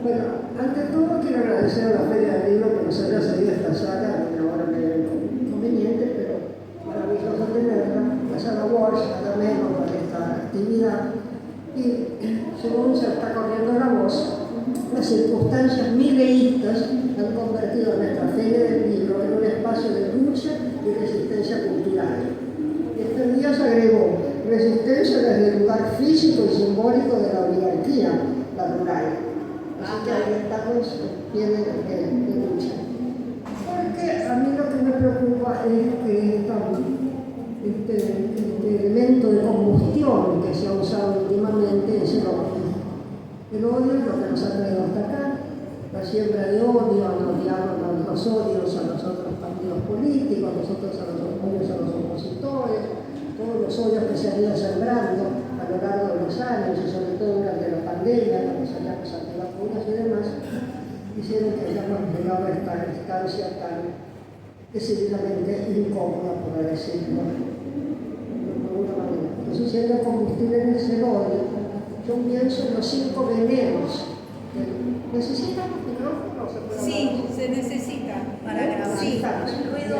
Bueno, ante todo quiero agradecer a la Feria del Libro que nos haya cedido esta sala, que ahora me era inconveniente, pero maravilloso tenerla, la sala Walsh, a menos para esta actividad. Y según se está corriendo la voz, las circunstancias mileístas han convertido nuestra Feria del Libro en un espacio de lucha y resistencia cultural. Este día se agregó resistencia desde el lugar físico y simbólico de la oligarquía natural. Así que ahí estamos bien de lucha. Porque a mí lo que me preocupa es que este elemento de combustión que se ha usado últimamente es el odio. El odio es lo que nos ha traído hasta acá, la siembra de odio, los odios a los otros partidos políticos, nosotros a los odios a los opositores, todos los odios que se han ido sembrando a lo largo de los años y sobre todo durante la pandemia, cuando salíamos antivacunas y demás, hicieron que hayamos llegado a esta instancia tan decididamente incómoda, por decirlo de alguna manera. Entonces, siendo combustible en ese odio, yo pienso en los 5 venenos. ¿Necesitan los micrófonos? Sí, se necesita para grabar. Sí, el ruido.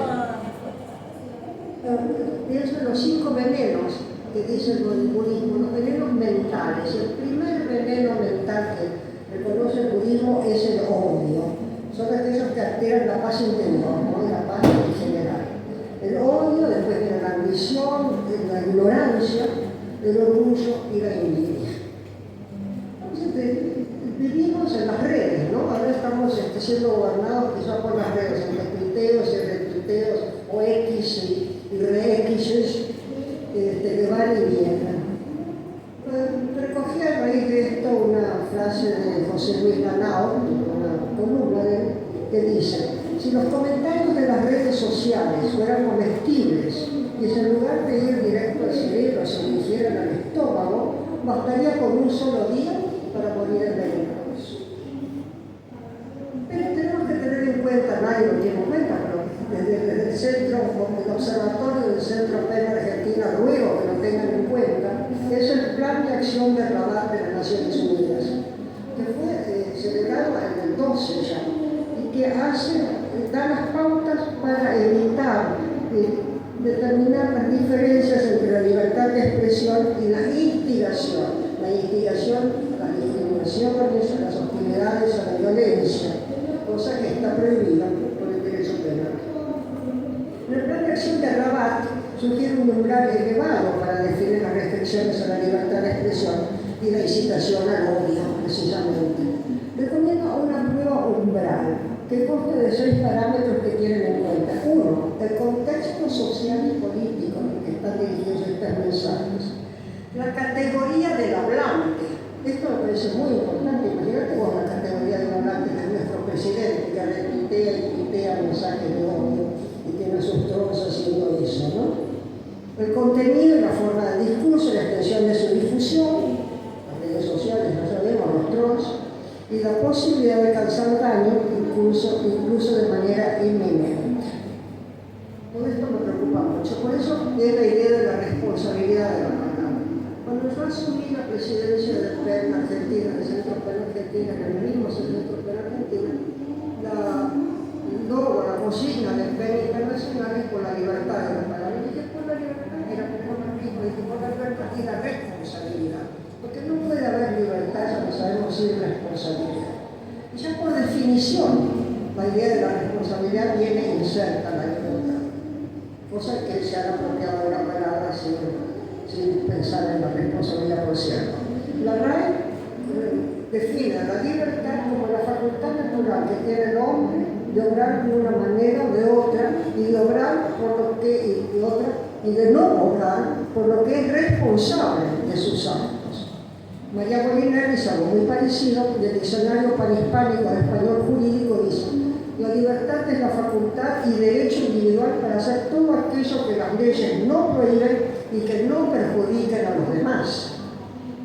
Pienso en los 5 venenos que dice el budismo, los venenos mentales. El primer veneno mental que reconoce el budismo es el odio. Son aquellos que alteran la paz interior, ¿no? La paz en general. El odio, después viene la ambición, la ignorancia, el orgullo y la envidia. Vivimos en las redes, ¿no? Ahora estamos siendo gobernados quizás por las redes, entre tuiteos y retuiteos, o X y re-X's, que van y vienen. Recogí a raíz de esto una frase de José Luis Lanao, una columna de él, que dice: si los comentarios de las redes sociales fueran comestibles y si en lugar de ir directo al cerebro se dirigieran al estómago, bastaría con un solo día para morir envenenados. Pero tenemos que tener en cuenta, nadie lo tiene en cuenta, pero desde el centro, el observatorio del Centro PEN Argentina, ruego que lo tengan en cuenta, es el Plan de Acción de Rabat de las Naciones Unidas, que fue celebrado en el 12 ya, y que da las pautas para evitar determinar las diferencias entre la libertad de expresión y la instigación. La instigación, las discriminaciones, las hostilidades a la violencia, cosa que está prohibida por el derecho penal. El Plan de Acción de Rabat sugiere un umbral elevado para definir las restricciones a la libertad de expresión y la incitación al odio, precisamente. Recomiendo una prueba umbral que consta de 6 parámetros que tienen en cuenta. 1. El contexto social y político en el que están dirigidos estos mensajes. La categoría del hablante. Esto me parece muy importante. Imagínate vos la categoría del hablante de nuestro presidente, que retuitea y tuitea mensajes de odio y tiene sus trolls haciendo eso, ¿no? El contenido y la forma del discurso, la extensión de su difusión, las redes sociales, no sabemos, los trolls, y la posibilidad de causar daño, incluso de manera inminente. Todo esto me preocupa mucho. Por eso es la idea de la responsabilidad de la palabra. Cuando yo asumí la presidencia del PEN Argentina, del Centro PEN Argentina, que venimos el Centro PEN Argentina, la consigna del PEN internacional es por la libertad de la palabra. Y dije, por la libertad, era por la misma, y por la libertad y la responsabilidad. Porque no puede haber libertad, ya lo sabemos, sin responsabilidad. Y ya por definición, la idea de la responsabilidad viene inserta en la libertad. Cosa que se han apropiado de la palabra sin pensar en la responsabilidad, por cierto. La RAE define la libertad como la facultad natural que tiene el hombre de obrar de una manera o de otra, y de obrar por lo que, y de no obrar por lo que es responsable de sus actos. María Molina dice algo muy parecido del diccionario panhispánico de español jurídico, dice: la libertad es la facultad y derecho individual para hacer todo aquello que las leyes no prohíben y que no perjudiquen a los demás.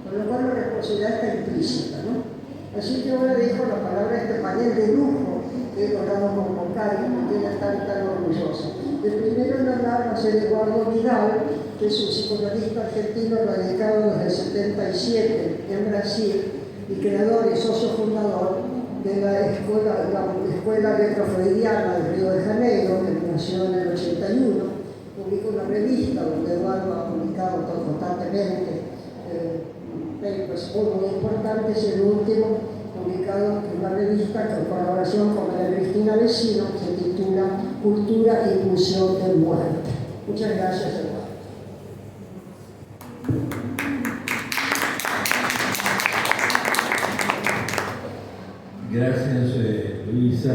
Con lo cual la responsabilidad está implícita, ¿no? Así que ahora dejo la palabra a este panel de lujo que he logrado convocar y me tiene tan orgullosa. El primero en hablar va a ser Eduardo Vidal, que es un psicoanalista argentino radicado desde el 77 en Brasil, y creador y socio fundador de la Escuela Letrofreudiana del Río de Janeiro, que nació en el 81. Publicó una revista donde Eduardo ha publicado constantemente papers muy importantes, y el último publicado en una revista en colaboración con María Cristina Vecino, que se titula Cultura e Inclusión del Muerte. Muchas gracias, Eduardo. Gracias, Luisa,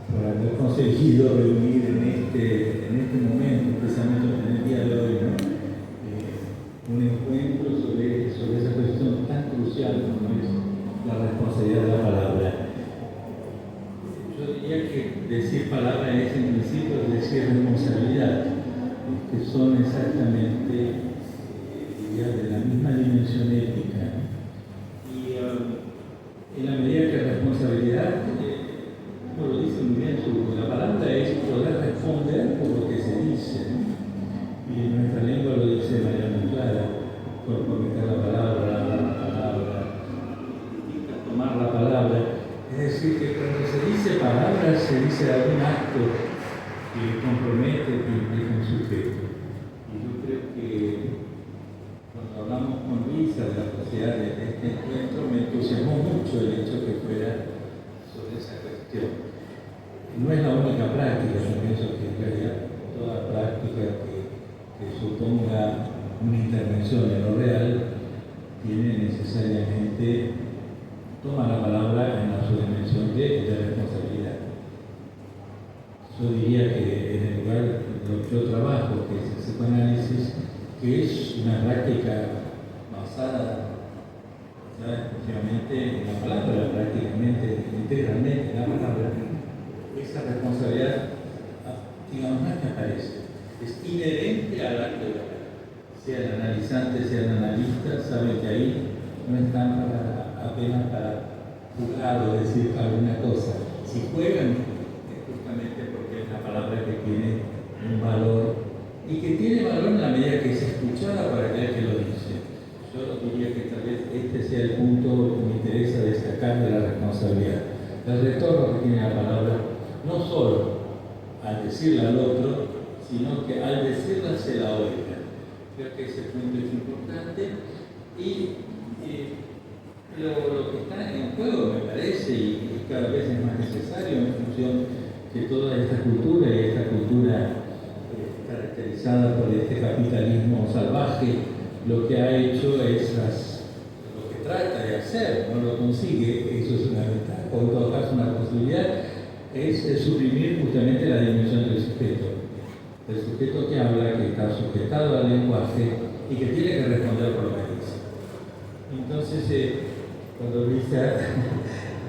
por haber conseguido reunir en este momento, precisamente en el día de hoy, ¿no? Un encuentro sobre esa cuestión tan crucial como es la responsabilidad de la palabra. Yo diría que decir palabra es en principio decir responsabilidad, que son exactamente de la misma dimensión ética, ¿no? Y en la medida que responsabilidad, como lo dice muy bien, la palabra es poder responder por lo que se dice, ¿no? Y en nuestra lengua lo dice de manera muy clara: comprometer la palabra, tomar la palabra. Es decir, que cuando se dice palabra, se dice algún acto que compromete, que implica un sujeto. Y yo creo que cuando hablamos con Luisa de la posibilidad de este encuentro, me entusiasmó mucho el hecho que fuera sobre esa cuestión. No es la única práctica, yo pienso que en realidad toda práctica que suponga una intervención en lo real tiene necesariamente, toma la palabra en su dimensión de responsabilidad. Yo diría que en el lugar donde yo trabajo, que es el psicoanálisis, que es una práctica basada exclusivamente en la palabra, prácticamente, integralmente en la palabra, esa responsabilidad, digamos, no es que aparece, es inherente al acto de la palabra. Sea el analizante, sea el analista, sabe que ahí no están apenas para jugar o decir alguna cosa. Si juegan, es justamente porque es la palabra que tiene un valor, y que tiene valor en la medida que es escuchada por aquel que lo dice. Yo diría que tal vez este sea el punto que me interesa destacar de la responsabilidad. El retorno que tiene la palabra, no solo al decirla al otro, sino que al decirla se la oiga. Creo que ese punto es importante, y lo que está en juego, me parece, y cada vez es más necesario en función de toda esta cultura, y esta cultura caracterizada por este capitalismo salvaje, lo que ha hecho es lo que trata de hacer, no lo consigue, eso es una ventaja, o en todo caso una posibilidad, es suprimir justamente la dimensión del sujeto. El sujeto que habla, que está sujetado al lenguaje y que tiene que responder por lo que dice. Entonces, cuando Luisa,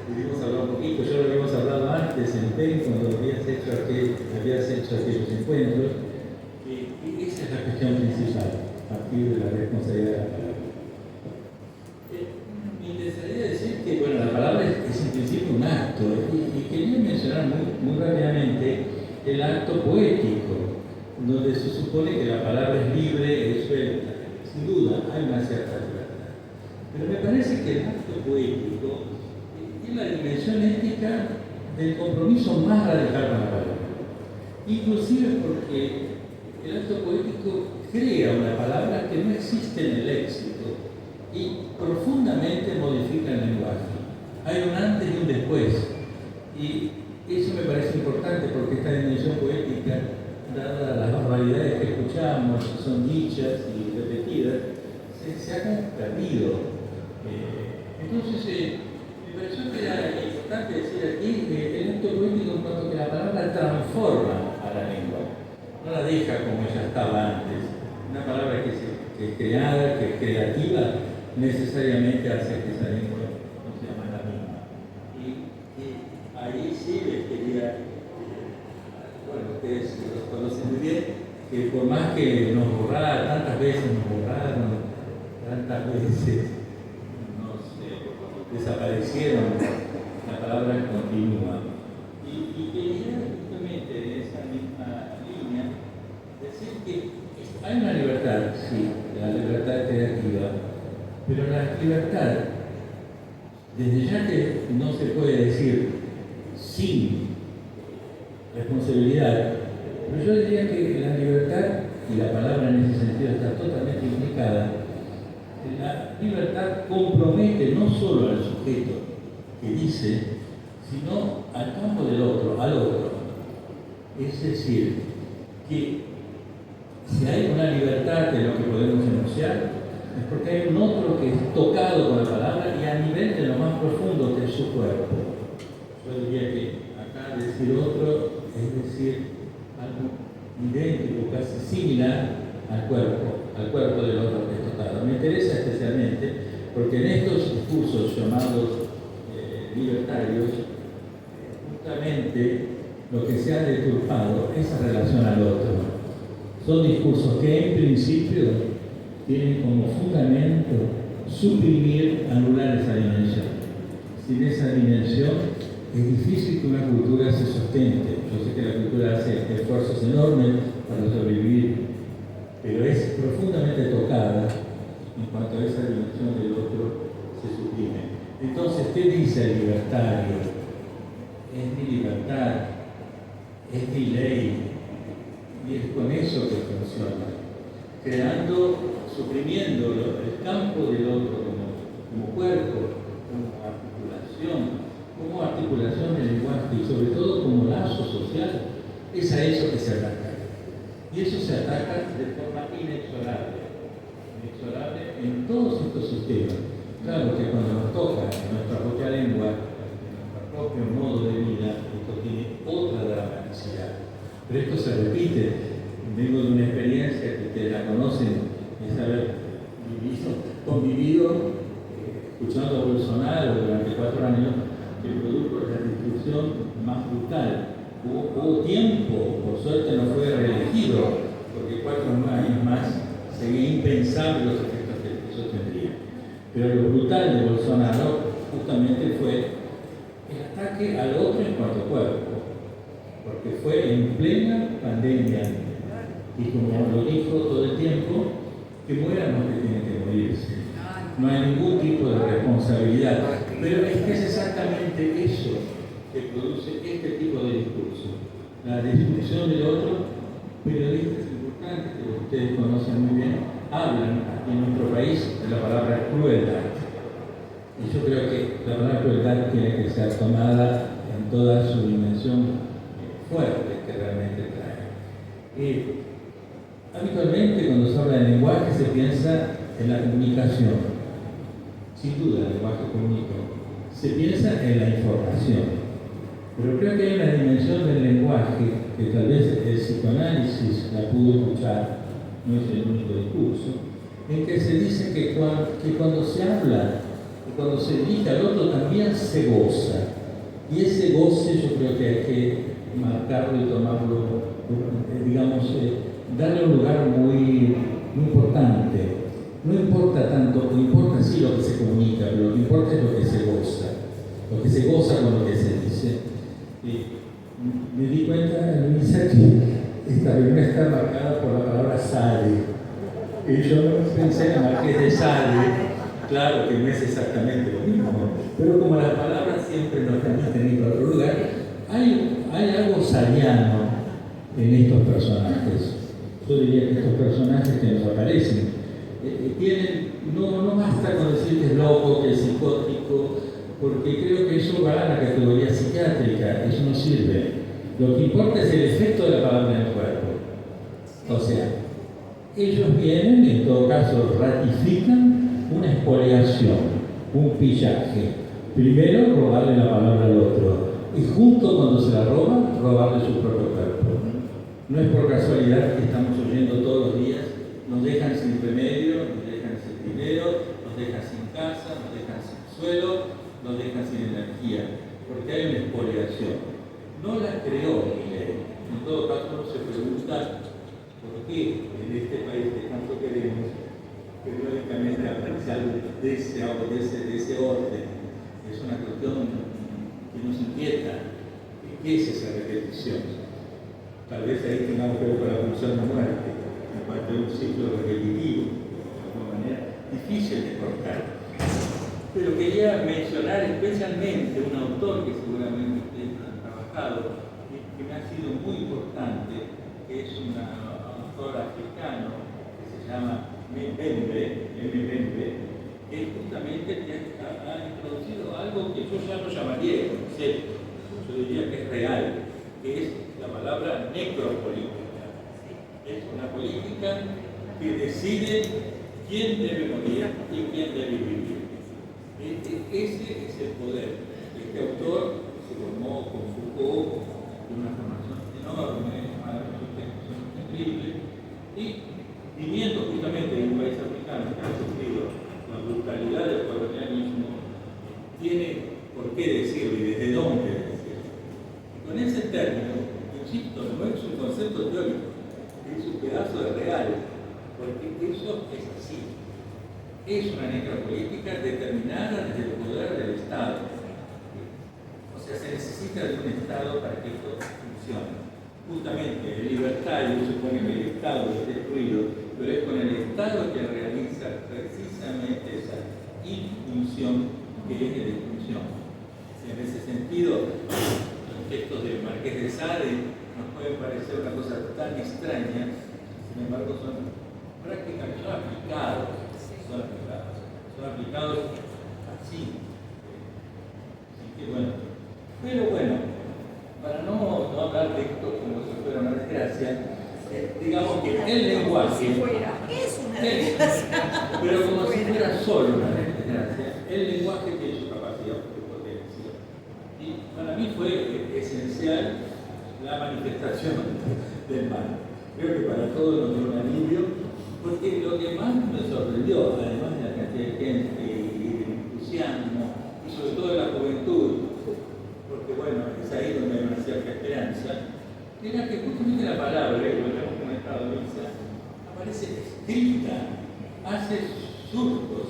pudimos hablar un poquito, ya lo habíamos hablado antes en PEN, cuando habías hecho aquellos encuentros, y esa es la cuestión principal, a partir de la responsabilidad de la palabra. Me interesaría decir que, bueno, la palabra es en principio un acto, y quería mencionar muy rápidamente el acto poético, donde se supone que la palabra es libre, es suelta. Sin duda, hay una cierta libertad. Pero me parece que el acto poético es la dimensión ética del compromiso más radical con la palabra. Inclusive porque el acto poético crea una palabra que no existe en el léxico y profundamente modifica el lenguaje. Hay un antes y un después. Y eso me parece importante porque esta dimensión poética, dadas las barbaridades que escuchamos, son dichas y repetidas, se ha perdido. Entonces, me pareció que era importante decir aquí que el acto poético, en cuanto que la palabra transforma a la lengua, no la deja como ella estaba antes. Una palabra que es creada, que es creativa, necesariamente hace que esa lengua no sea más la misma. Y ahí sí les quería, bueno, ustedes lo conocen muy bien, que por más que nos borraron, tantas veces nos borraron, tantas veces desaparecieron, la palabra continúa. Y quería justamente en esa misma línea decir que hay una libertad, sí, la libertad creativa, pero la libertad Desde ya que no se puede decir sin responsabilidad, pero yo diría que la libertad, y la palabra en ese sentido está totalmente implicada, la libertad compromete no solo al sujeto que dice, sino al campo del otro, al otro. Es decir, que si hay una libertad de lo que podemos enunciar, es porque hay un otro que es tocado con la palabra y a nivel de lo más profundo que es su cuerpo. Yo diría que acá decir otro es decir algo idéntico, casi similar al cuerpo del otro que es tocado. Me interesa especialmente porque en estos discursos llamados libertarios, justamente lo que se ha deturpado es esa relación al otro. Son discursos que en principio tienen como fundamento suprimir, anular esa dimensión. Sin esa dimensión es difícil que una cultura se sustente. Yo sé que la cultura hace esfuerzos enormes para sobrevivir, pero es profundamente tocada en cuanto a esa dimensión del otro se suprime. Entonces, ¿qué dice el libertario? Es mi libertad, es mi ley, y es con eso que funciona, suprimiendo el campo del otro como cuerpo, como articulación del lenguaje y sobre todo como lazo social. Es a eso que se ataca. Y eso se ataca de forma inexorable en todos estos sistemas. Claro que cuando nos toca en nuestra propia lengua, en nuestro propio modo de vida, esto tiene otra dramaticidad. Pero esto se repite. Vengo de una experiencia que ustedes la conocen, es haber convivido escuchando a Bolsonaro durante 4 años, que produjo la destrucción más brutal. Hubo tiempo, por suerte no fue reelegido, porque 4 años más sería impensable los efectos que eso tendría. Pero lo brutal de Bolsonaro justamente fue el ataque al otro en cuanto cuerpo, porque fue en plena pandemia, y como lo dijo todo el tiempo, que mueran los que tienen que morirse. No hay ningún tipo de responsabilidad, pero es que es exactamente eso que produce este tipo de discurso. La destrucción del otro. Periodistas importantes que ustedes conocen muy bien hablan en nuestro país de la palabra crueldad. Y yo creo que la palabra crueldad tiene que ser tomada en toda su dimensión fuerte que realmente trae. Habitualmente cuando se habla de lenguaje se piensa en la comunicación. Sin duda el lenguaje comunica. Se piensa en la información. Pero creo que hay una dimensión del lenguaje que tal vez el psicoanálisis la pudo escuchar, no es el único discurso, en que se dice que cuando se habla y cuando se dirige al otro también se goza. Y ese goce yo creo que hay que marcarlo y tomarlo, digamos, darle un lugar muy importante. No importa tanto, no importa sí lo que se comunica, pero lo que importa es lo que se goza con lo que se dice. Me di cuenta, Luisa, que esta reunión está marcada por la palabra Sade. Y yo pensé en Marqués de Sade, claro que no es exactamente lo mismo, pero como las palabras siempre nos permiten ir a otro lugar, hay algo sadiano en estos personajes. Yo diría que estos personajes que nos aparecen no basta con decir que es loco, que es psicótico, porque creo que eso va a la categoría psiquiátrica, eso no sirve. Lo que importa es el efecto de la palabra en el cuerpo. O sea, ellos vienen, en todo caso, ratifican una expoliación, un pillaje. Primero, robarle la palabra al otro, y justo cuando se la roban, robarle su propio cuerpo. No es por casualidad que estamos oyendo todos los días, nos dejan sin remedio, nos dejan sin dinero, nos dejan sin casa, nos dejan sin suelo, nos dejan sin energía, porque hay una expoliación. No la creó Milei. En todo caso uno se pregunta por qué en este país que tanto queremos, periódicamente aparece algo de ese orden. Es una cuestión que nos inquieta. ¿Qué es esa repetición? Tal vez ahí tengamos que ver con la pulsión de muerte, en cuanto a un ciclo repetitivo, de alguna manera difícil de cortar. Pero quería mencionar especialmente un autor que seguramente ustedes han trabajado, que me ha sido muy importante, que es un autor africano que se llama Mbembe, que justamente ha introducido algo que yo ya no llamaría concepto, yo diría que es real, que es la palabra necropolítica. Es una política que decide quién debe morir y quién debe vivir. Ese es el poder. Este autor se formó con Foucault, de una formación enorme, un texto increíble, y viviendo justamente en un país africano que ha sufrido la brutalidad del colonialismo, tiene por qué decirlo y desde dónde decirlo. Y con ese término, insisto, no es un concepto teórico, es un pedazo de real, porque eso es así. Es una necropolítica determinada desde el poder del Estado. O sea, se necesita de un Estado para que esto funcione. Justamente el libertario supone que el Estado es destruido, pero es con el Estado que realiza precisamente esa infunción que es de destrucción. En ese sentido, los textos del Marqués de Sade nos pueden parecer una cosa tan extraña, sin embargo son prácticamente aplicados. Son aplicados así. Así que bueno. Pero bueno, para no hablar de esto como si fuera una desgracia, digamos que el lenguaje. Es una desgracia. Pero como si fuera solo una desgracia, el lenguaje tiene su capacidad de potencia. Y para mí fue esencial la manifestación del mal. Creo que para todos nos dio un alivio. Porque lo que más me sorprendió, además de la cantidad de gente y del entusiasmo, y sobre todo de la juventud, porque bueno, es ahí donde hay una cierta esperanza, era que justamente la palabra, y lo que hemos comentado, Luisa, aparece escrita, hace surcos,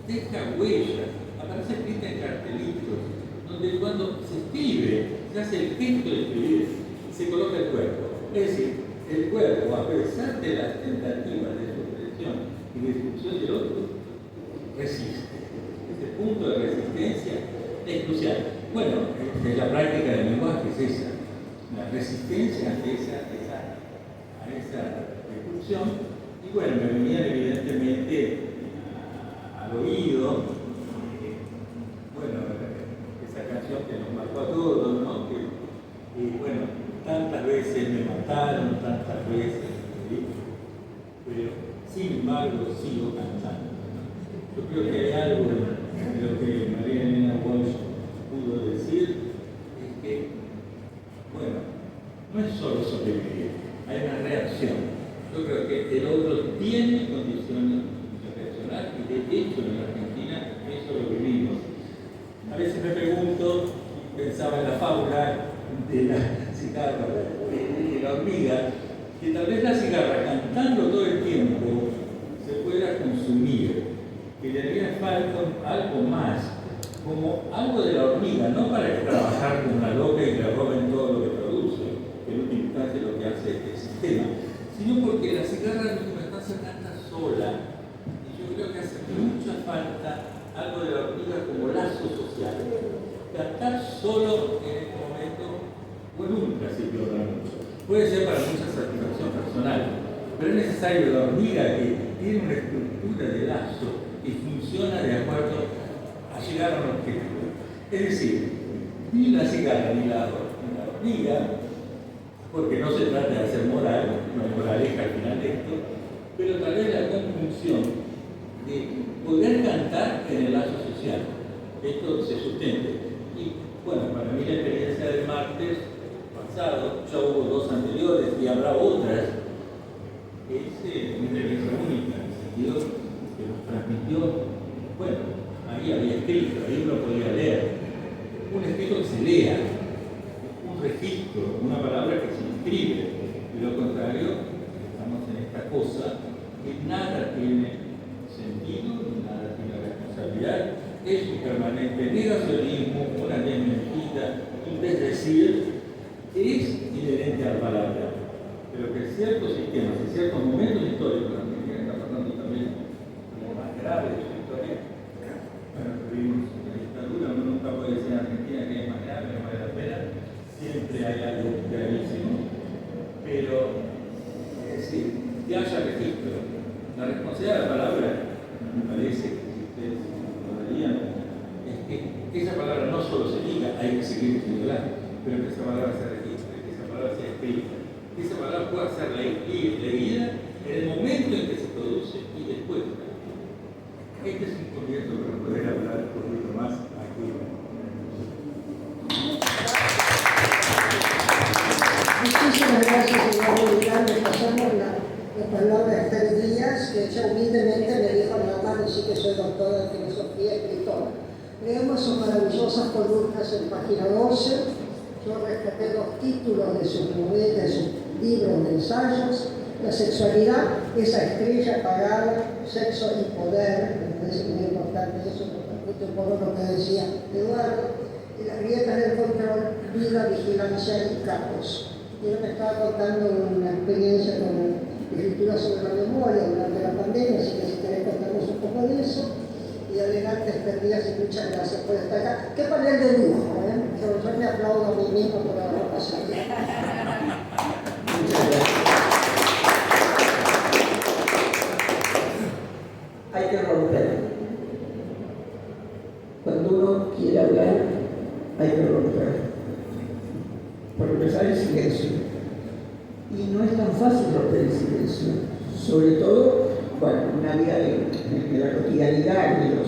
deja huellas, aparece escrita en cartelitos, donde cuando se escribe, se hace el gesto de escribir y se coloca el cuerpo. Es decir, el cuerpo, a pesar de las tentativas de supresión y destrucción del otro, resiste. Ese punto de resistencia es crucial. Bueno, la práctica del lenguaje es esa, la resistencia ante esa destrucción. Y bueno, me venían evidentemente al oído, bueno, esa canción que nos marcó a todos, ¿no? Y bueno, tantas veces me mataron, tantas veces, ¿sí? Pero sin embargo sigo cantando. Yo creo que hay algo de lo que María Elena Walsh pudo decir, es que, bueno, no es solo sobrevivir, hay una reacción. Yo creo que el otro tiene condiciones de reaccionar y de hecho en la Argentina eso lo vivimos. A veces me pregunto, pensaba en la fábula de la cigarra, de la hormiga, que tal vez la cigarra cantando todo el tiempo se pueda consumir, que le haría falta algo más, como algo de la hormiga, no para trabajar como una loca y que le roben todo lo que produce, que en última instancia lo que hace este sistema, sino porque la cigarra en última instancia canta sola, y yo creo que hace mucha falta algo de la hormiga como lazo social. Cantar solo en este momento, pues nunca sirvió para mucho. Puede ser para mucha satisfacción personal, pero es necesario la hormiga que tiene una estructura de lazo y funciona de acuerdo a llegar a un objetivo. Es decir, ni la cigarra ni la hormiga, porque no se trata de hacer moral, no hay moraleja al final de esto, pero tal vez la conjunción de poder cantar en el lazo social. Esto se sustente. Y bueno, para mí la experiencia del martes pasado, ya hubo dos anteriores y habrá otras, es una experiencia única, en el sentido que nos transmitió, bueno, ahí había escrito, ahí uno podía leer, un escrito que se lea, un registro, una palabra que se inscribe. De lo contrario, estamos en esta cosa que nada tiene sentido, nada tiene responsabilidad, es un permanente negacionismo, una desmentida, un desdecir que es inherente a la palabra, pero que ciertos sistemas y ciertos momentos históricos, la Argentina está pasando también lo más grave de su historia, bueno, hay que seguir estimulando, pero que esa palabra sea registrada, que esa palabra sea escrita, que esa palabra pueda ser leída en el momento en que se produce y después. Este es un comienzo para poder hablar un poquito más aquí. Muchísimas gracias, señor Militar. Le pasamos la palabra a Esther Díaz, que ella humildemente me dijo nada más decir que soy doctora de filosofía y escritora. Leemos sus maravillosas columnas en página 12. Yo rescaté 2 títulos de sus novelas, de sus libros de ensayos. La sexualidad, esa estrella apagada, sexo y poder, me parece muy importante eso, porque un poco lo que decía Eduardo, y las grietas del control, vida, vigilancia y caos. Y él me estaba contando una experiencia con escritura sobre la memoria durante la pandemia, así que si querés contarnos un poco de eso. Y adelante, Esther Díaz, y muchas gracias por estar acá. Qué panel de lujo, ¿eh? Yo me aplaudo a mí mismo por haber pasado. Muchas gracias. Hay que romper. Cuando uno quiere hablar, hay que romper. Por empezar el silencio. Y no es tan fácil romper el silencio. Sobre todo, bueno, una vida de la cotidianidad, de los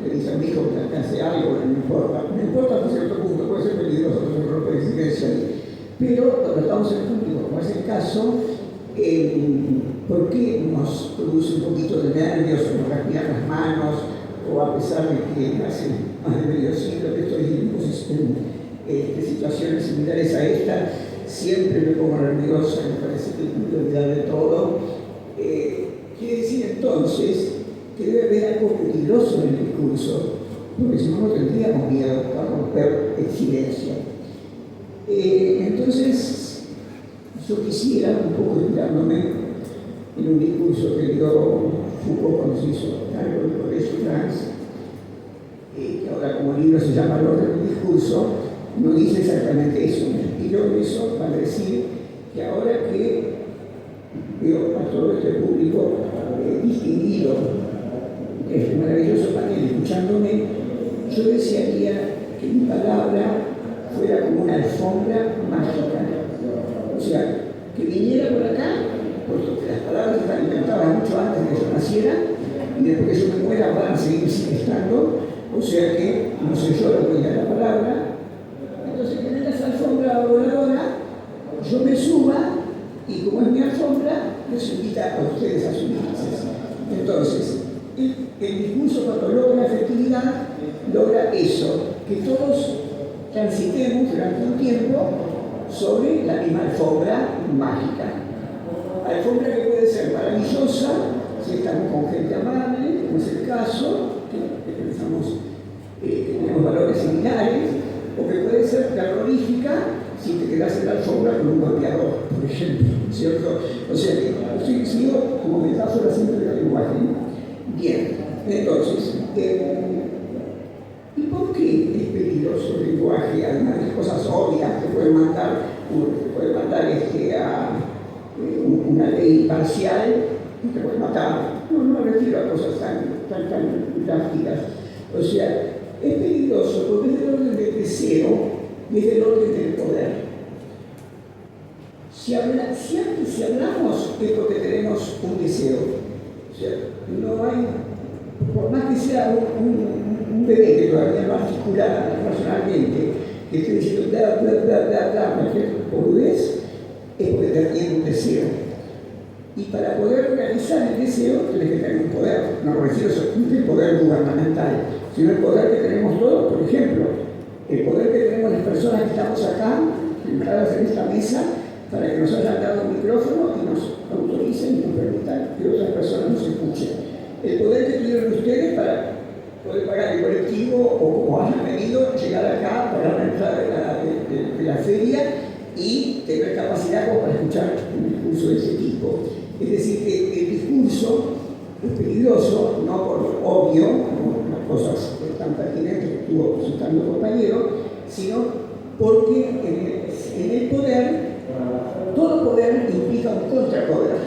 que dicen, mi hijo, que hace algo, no importa. No importa hasta cierto punto, puede ser peligroso romper el silencio. Pero cuando estamos en público, como es el caso, ¿por qué nos produce un poquito de nervios o nos respiran las manos? O a pesar de que hace más de medio siglo que estoy en situaciones similares a esta, siempre me pongo nerviosa, me parece que tengo que olvidar de todo. Quiere decir entonces que debe haber algo peligroso en el discurso, porque si no, no tendríamos miedo a romper el silencio. Entonces, yo quisiera, un poco inspirándome en un discurso que dio Foucault cuando se hizo cargo del Colegio Trans, que ahora como libro se llama El orden del discurso, no dice exactamente eso, me inspiró en eso para decir que ahora que veo a todo este público distinguido de este maravilloso panel escuchándome, yo desearía que mi palabra fuera como una alfombra mágica. O sea, que viniera por acá, porque las palabras están inventadas mucho antes de que yo naciera, y después que yo me muera van a seguir estando, o sea que no soy yo la dueña de la palabra. Entonces, que en esa alfombra voladora yo me suba, y como es mi alfombra, les invita a ustedes a subirse. Entonces, el discurso cuando logra efectividad, logra eso, que todos transitemos durante un tiempo sobre la misma alfombra mágica. Alfombra que puede ser maravillosa si estamos con gente amable, como es el caso, que pensamos que tenemos valores similares, o que puede ser terrorífica si te quedas en la alfombra con un golpeador, por ejemplo, ¿cierto? O sea que yo sigo como metáfora siempre del lenguaje. Bien, entonces, ¿y por qué es peligroso el lenguaje? Además de cosas obvias que pueden mandar a una ley parcial y te puede matar. No me refiero a cosas tan drásticas. O sea, es peligroso porque es del orden del deseo y es del orden del poder. Si hablamos es porque tenemos un deseo. O sea, no hay, por más que sea un bebé que todavía no articula racionalmente, que esté diciendo cualquier boludez, es porque tiene un deseo. Y para poder realizar el deseo, tienes que tener un poder. No me refiero solamente al poder gubernamental, sino el poder que tenemos todos, por ejemplo, el poder que tenemos las personas que estamos acá, sentadas en esta mesa, para que nos hayan dado un micrófono y nos autoricen y nos permitan que otras personas nos escuchen. El poder que tuvieron ustedes para poder pagar el colectivo o como hayan venido, llegar acá, pagar la entrada de la feria y tener capacidad como para escuchar un discurso de ese tipo. Es decir, que el discurso es peligroso, no por lo obvio, como las cosas tan pertinentes que estuvo citando el compañero, sino porque en el poder, todo poder implica un contrapoder.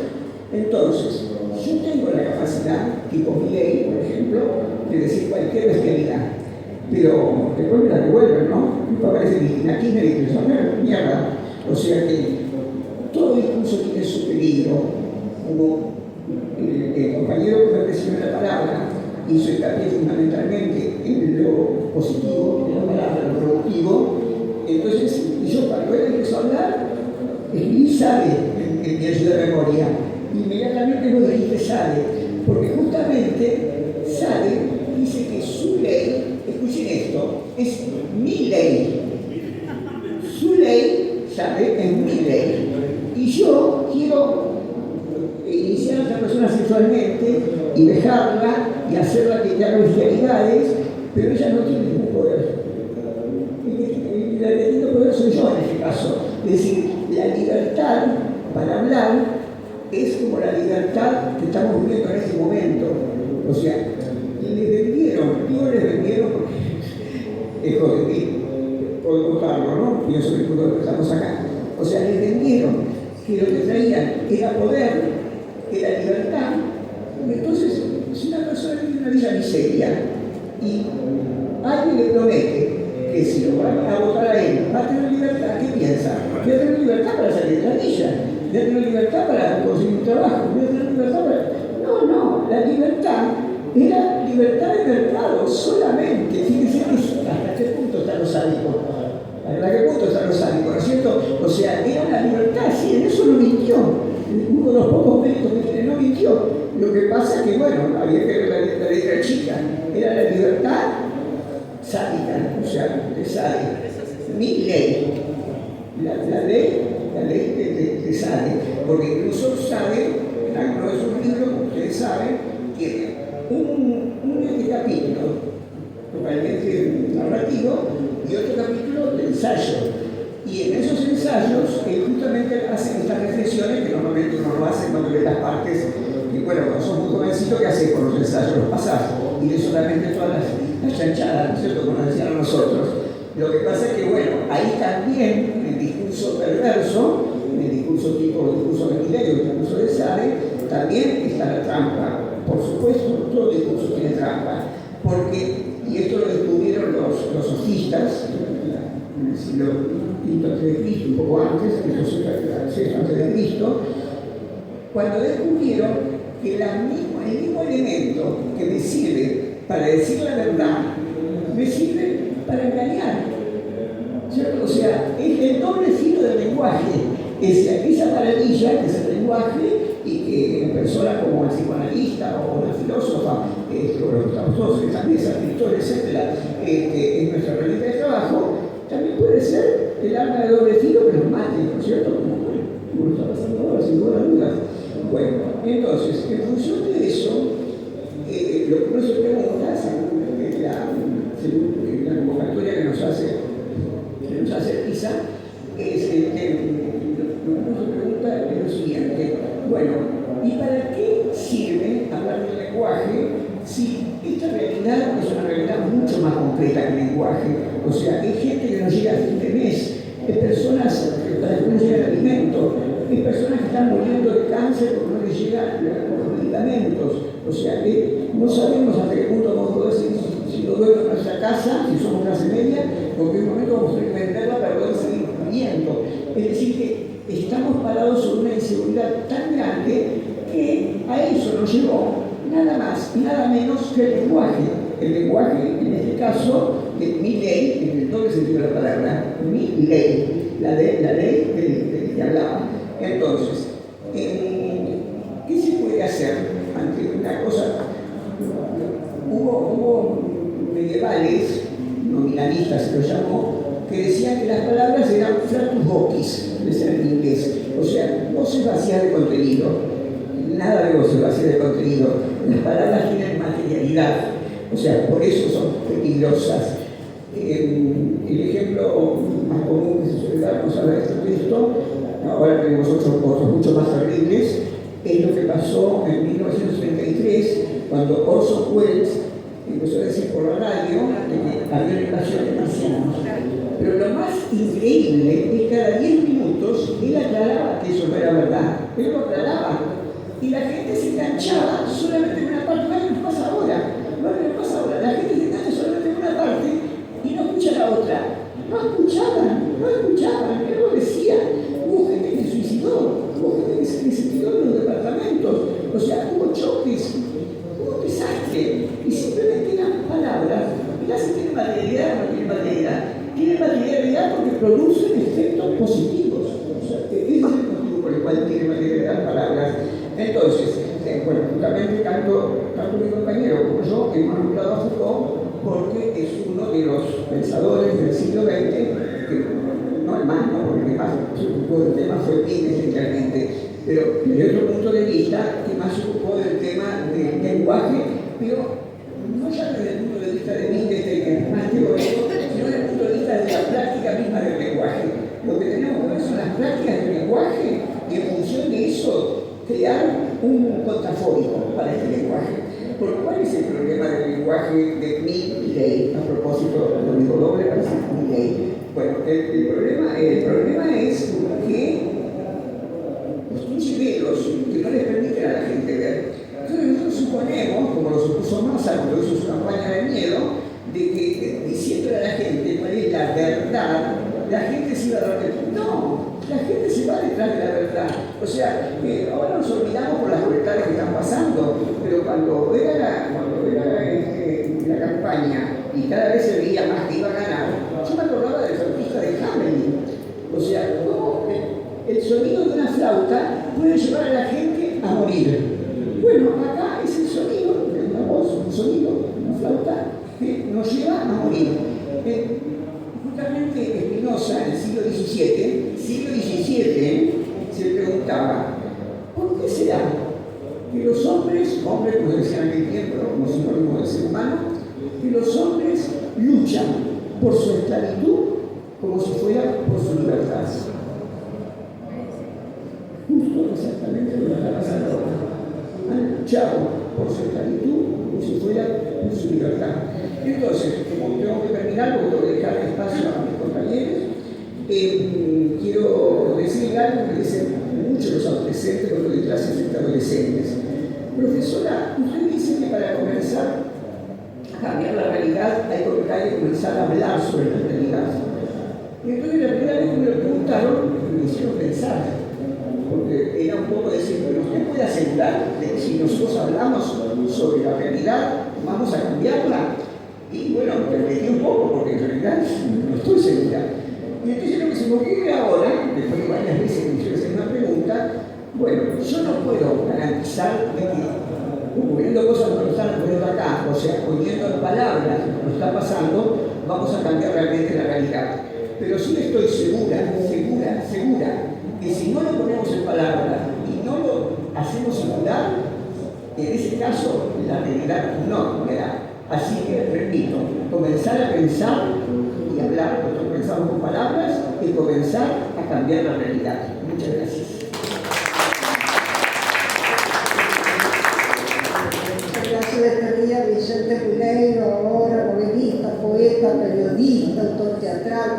Entonces, yo tengo la capacidad, tipo Milei, por ejemplo, de decir cualquier bestialidad. pero después me la devuelven, ¿no? Mi papá dice, aquí me dice, mierda. O sea que todo discurso tiene su peligro. Como el compañero que me recibe la palabra hizo hincapié fundamentalmente en lo positivo de la palabra, lo productivo. Entonces, yo cuando él empezó a hablar, escribí sabe en mi ayuda de memoria. Inmediatamente lo dijiste sabe, porque justamente sabe dice que su ley, escuchen esto, es mi ley. Su ley, sabe, es mi ley. Y yo quiero iniciar a esa persona sexualmente y dejarla y hacerla que haga bestialidades, pero ella no tiene ningún poder. La que tiene poder soy yo en este caso. Es decir, la libertad para hablar es como la libertad que estamos viviendo en este momento. O sea, les vendieron, digo les vendieron porque es jodido, puedo contarlo, ¿no? Pienso que todos estamos acá. O sea, les vendieron que lo que traían era poder, era libertad. Y entonces, si una persona vive una vida miseria y alguien le promete que si lo van a votar a él, va a tener libertad, ¿qué piensa? Voy a tener libertad para salir de la villa, voy a tener libertad para conseguir un trabajo, voy a tener libertad para... No, la libertad era libertad de mercado solamente. Fíjense hasta qué punto están los sádicos. ¿Hasta qué punto están los sádicos? ¿No es cierto? O sea, era una libertad, sí, en eso no mintió. Uno de los pocos méritos que tiene, no mintió. Lo que pasa es que, bueno, había que ver la letra chica. Era la libertad sádica, o sea, de sádica. Mi ley. La ley de Sade, porque incluso Sade, en algunos de sus libros, como ustedes saben, tiene un capítulo totalmente narrativo y otro capítulo de ensayo. Y en esos ensayos, él justamente hace estas reflexiones que normalmente uno no hace cuando ve las partes. Y bueno, cuando sos muy jovencito, ¿qué haces con los ensayos? Los pasás y lees solamente todas las chanchadas, ¿no es cierto? Como nos decían a nosotros. Lo que pasa es que, bueno, ahí también, en el discurso perverso, en el discurso tipo, el discurso de Milenio, el discurso de Sade, también está la trampa. Por supuesto, todo discurso tiene trampa. Porque, y esto lo descubrieron los sofistas, en el siglo V antes de Cristo, un poco antes, que es el VI antes de Cristo, cuando descubrieron que el mismo elemento que me sirve para decir la verdad, me sirve para engañar, ¿cierto? O sea, es el doble filo del lenguaje, esa maravilla que es el lenguaje y que en personas como el psicoanalista o una filósofa, o los que estamos todos en esa mesa, escritores, etcétera, en nuestra realidad de trabajo, también puede ser el arma de doble filo que nos mate, ¿no es cierto? Como está pasando ahora, sin lugar a dudas. Bueno, entonces, en función de eso, lo que uno se pregunta, según la convocatoria que nos hace PISA, es lo que uno se pregunta es lo siguiente: bueno, ¿y para qué sirve hablar del lenguaje si esta realidad es una realidad mucho más concreta que el lenguaje? O sea, hay gente que no llega a fin de mes, hay personas que no llega el alimento, hay personas que están muriendo de cáncer porque no les llegan los medicamentos. O sea, que no sabemos hasta qué punto vamos a poder seguir si lo duele en nuestra casa, si somos clase media, porque en un momento vamos a tener que venderla para poder seguir viviendo. Es decir, que estamos parados sobre una inseguridad tan grande que a eso nos llevó nada más y nada menos que el lenguaje. El lenguaje, en este caso, de mi ley, en el doble sentido de la palabra, mi ley, la ley de que hablaba. Entonces, ¿qué se puede hacer ante una cosa? Hubo medievales, nominalistas se lo llamó, que decían que las palabras eran flatus vocis, decían en inglés, o sea, voces vacías de contenido. Nada de voces vacías de contenido. Las palabras tienen materialidad, o sea, por eso son peligrosas. El ejemplo más común que se suele dar cuando se habla de este texto, ahora tenemos otros mucho más terribles, es lo que pasó en 1933, cuando Orson Welles empezó a decir por la radio de que había invasión de marcianos. Pero lo más increíble es que cada 10 minutos él aclaraba que eso no era verdad. Él lo aclaraba. Y la gente se enganchaba solamente en una parte. No nos pasa ahora. La gente se engancha solamente en una parte producen efectos positivos. O sea, ese es el motivo por el cual tiene materia de palabras. Entonces, bueno, justamente tanto mi compañero como yo hemos nombrado a Foucault porque es uno de los pensadores del siglo XX, que no es más, ¿no? Porque más se ocupó del tema fue Pines esencialmente, pero desde otro punto de vista, que más se ocupó del tema del lenguaje, pero no ya desde el punto de vista de Wittgenstein, que es más teórico, sino desde el punto de vista de la práctica misma del lenguaje. Lo que tenemos que ver son las prácticas del lenguaje y en función de eso crear un contrafórico para este lenguaje. Porque ¿cuál es el problema del lenguaje de Milley? A propósito, lo digo doble para decir Milley. Bueno, el problema es que los niveles que no les permiten a la gente ver. Entonces nosotros suponemos, como lo supuso Massa cuando hizo su campaña de miedo, de que diciéndole a la gente cuál es la verdad, la gente se iba a dar cuenta. No, la gente se va detrás de la verdad. O sea, ahora nos olvidamos por las libertades que están pasando, pero cuando era la campaña y cada vez se veía más que iba a ganar, yo me acordaba del flautista de Hamelin. O sea, cómo el sonido de una flauta puede llevar a la gente a morir. Bueno, acá es el sonido de una voz, un sonido, una flauta, que nos lleva a morir. Justamente Spinoza, en el siglo XVII, se preguntaba, ¿por qué será que los hombres como decían en aquel tiempo, como sinónimo del ser humano, que los hombres luchan por su esclavitud como si fuera por su libertad? Justo exactamente lo que está pasando ahora. Han luchado por su esclavitud como si fuera por su libertad. Entonces, como tengo que terminar, porque tengo que dejar espacio a mis compañeros, quiero decir algo que dicen muchos los adolescentes cuando doy clases entre adolescentes. Profesora, usted dice que para comenzar a cambiar la realidad hay que comenzar a hablar sobre la realidad. Y entonces la primera vez que me lo preguntaron, me hicieron pensar, porque era un poco decir, pero usted puede asegurar de que si nosotros hablamos sobre la realidad, vamos a cambiarla. Y bueno, me metí un poco, porque en realidad no estoy segura. Y entonces lo que se me ocurre ahora, después de varias veces que me hicieron esa misma pregunta, bueno, yo no puedo garantizar de que ocurriendo cosas que nos están ocurriendo acá, o sea, poniendo en palabras lo que nos está pasando, vamos a cambiar realmente la realidad. Pero sí estoy segura, que si no lo ponemos en palabras y no lo hacemos circular, en ese caso la realidad no cambiará. Así que, repito, comenzar a pensar y hablar, nosotros pensamos con palabras, y comenzar a cambiar la realidad. Muchas gracias. Gracias de este día, Vicente Pileiro, ahora novelista, poeta, periodista, autor teatral.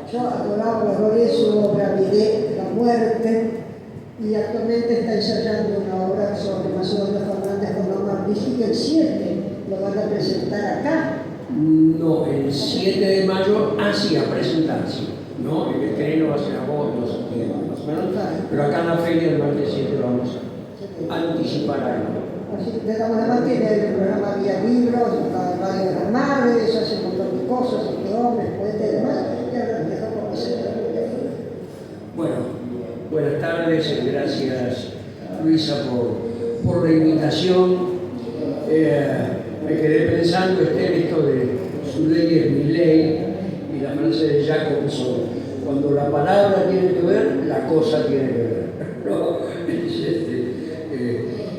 Yo adoraba su obra Miret, La muerte, y actualmente está ensayando una obra sobre Macedonio Fernández con Omar Vigi, que el 7 lo van a presentar acá. No, el 7 de mayo, sí, a presentarse, ¿no? El estreno va a ser agosto, septiembre, más o menos, pero acá en la feria el martes 7 lo vamos a anticipar algo. Así que de esta manera tiene el programa Vía Libros, la radio de las madres, hace un montón de cosas, de hombres, poetas y demás, y ahora dejamos que se termine. Bueno, buenas tardes, gracias Luisa por la invitación. Me quedé pensando en esto de su ley es mi ley y la frase de Jacobson: cuando la palabra tiene que ver, la cosa tiene que ver. ¿No?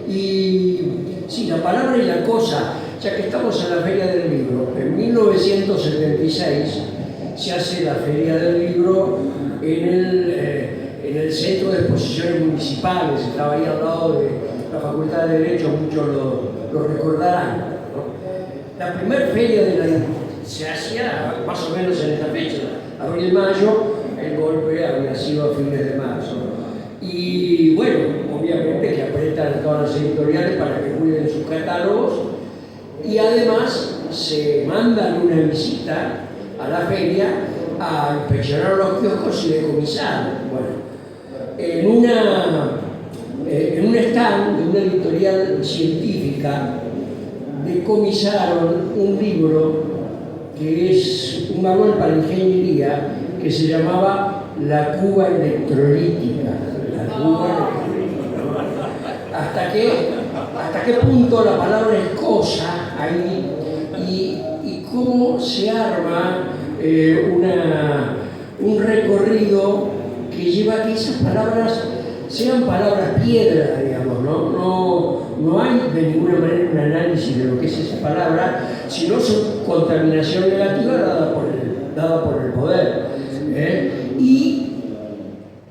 Y sí, la palabra y la cosa, ya que estamos en la Feria del Libro, en 1976 se hace la Feria del Libro en el Centro de Exposiciones Municipales, estaba ahí al lado de la Facultad de Derecho, muchos lo recordarán, ¿no? La primera feria se hacía más o menos en esta fecha, abril-mayo, el golpe había sido a fines de marzo. Y bueno, obviamente que apretan todas las editoriales para que cuiden sus catálogos y además se mandan una visita a la feria a inspeccionar los kioscos y decomisar. Bueno, en un stand de una editorial científica decomisaron un libro que es un manual para ingeniería que se llamaba la Cuba electrolítica. La Cuba electrolítica, ¿no? ¿Hasta qué punto la palabra es cosa ahí y cómo se arma un recorrido que lleva a que esas palabras sean palabras piedra, digamos, no hay de ninguna manera un análisis de lo que es esa palabra, sino su contaminación negativa dada por el poder. Y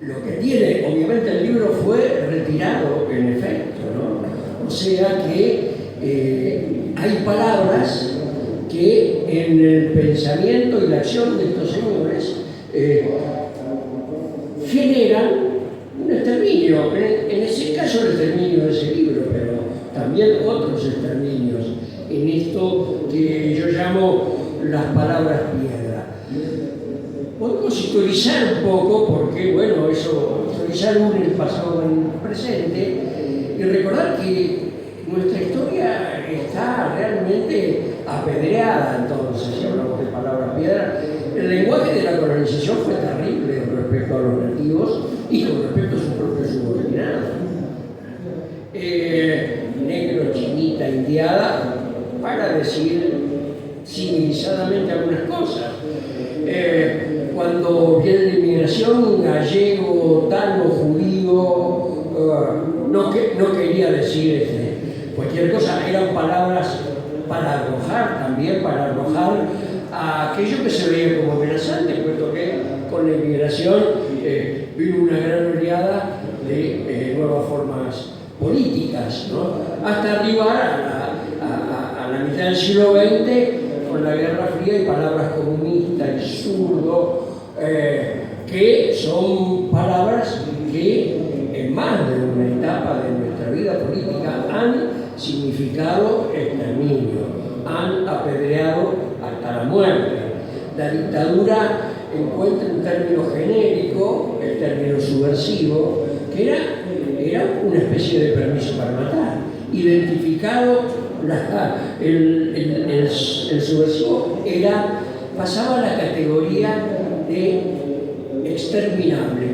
lo que tiene, obviamente el libro fue retirado en efecto, ¿no? O sea que hay palabras que en el pensamiento y la acción de estos señores generan un exterminio, en ese caso el exterminio de ese libro, pero también otros exterminios, en esto que yo llamo las palabras piedra. Podemos historizar un poco, porque bueno, historizar el pasado en el presente, y recordar que nuestra historia está realmente apedreada entonces, si hablamos de palabras piedra. El lenguaje de la colonización fue terrible con respecto a los nativos y con respecto a sus propios subordinados. Negro, chinita, indiada, para decir civilizadamente algunas cosas. Cuando viene la inmigración, gallego, tano, judío, no quería decir cualquier cosa, eran palabras para arrojar también, para arrojar a aquello que se veía como amenazante, puesto que con la inmigración vino una gran oleada de nuevas formas políticas, ¿no? Hasta arribar a la mitad del siglo XX con la Guerra Fría y palabras comunista y zurdo, que son palabras que en más de una etapa de nuestra vida política han significado exterminio, han apedreado hasta la muerte. La dictadura encuentra un término genérico, el término subversivo, que era una especie de permiso para matar. Identificado, el subversivo pasaba a la categoría de exterminable.